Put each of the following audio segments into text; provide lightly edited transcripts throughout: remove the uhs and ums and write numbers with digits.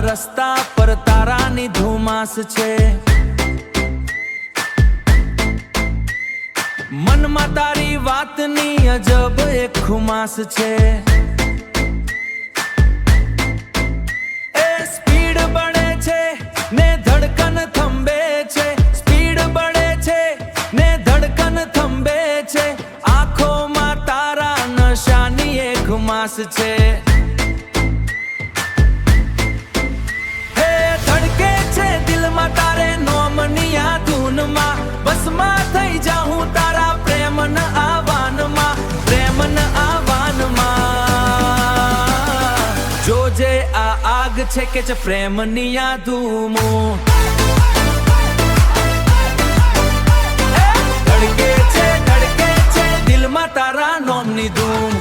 રસ્તા પર તારાની ધુમાસ છે, મનમાં તારી વાતની અજબ એક ખુમાસ છે। એ સ્પીડ બળે છે ને ધડકન થંભે છે, સ્પીડ બળે છે ને ધડકન થંભે છે, આંખોમાં તારા નશાની એક માસ છે। હે ધડકે છે દિલમાં તારે નોમની આ ધૂનમાં, બસમાં થઈ જાઉં તારા પ્રેમના આવાનમાં, પ્રેમના આવાનમાં। જોજે આ આગ છે કે છે પ્રેમની આ ધૂમો, ધડકે છે દિલમાં તારા નોમની ધૂમ।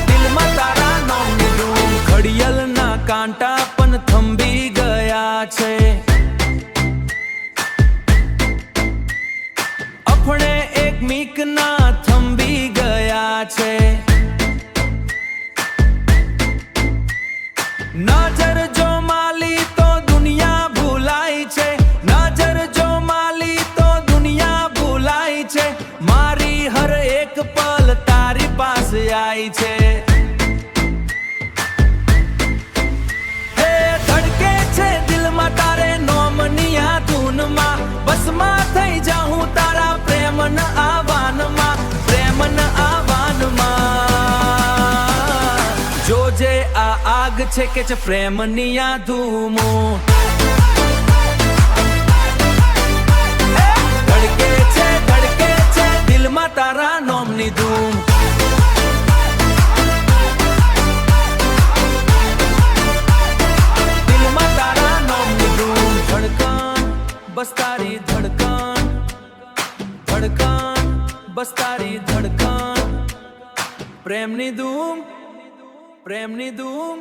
દિલમાં તારા નોમની ધૂમ, ઘડિયાળના કાંટા પણ થંભી ગયા છે, અફણે એક મીકના થંભી ગયા છે। નજર જો માલી તો દુનિયા ભૂલાય છે, નજર જો માલી તો દુનિયા ભૂલાય છે, મારી હર એક પલ તારી પાસે આવી છે। હે ધડકે છે દિલમાં તારે નોમની આ ધૂનમાં, બસમાં થઈ જાઉં તારા પ્રેમના આવાનમાં, પ્રેમના આવાનમાં। જોજે આ આગ છે કે છે પ્રેમની આ ધૂમો, ધડકે છે દિલમાં તારા નોમની ધૂમ। દિલમાં તારા નોમની ધૂમ, ધડકન બસ તારી ધડકન, ધડકન બસ તારી ધડકન, પ્રેમની ધૂમ, પ્રેમની ધૂમ।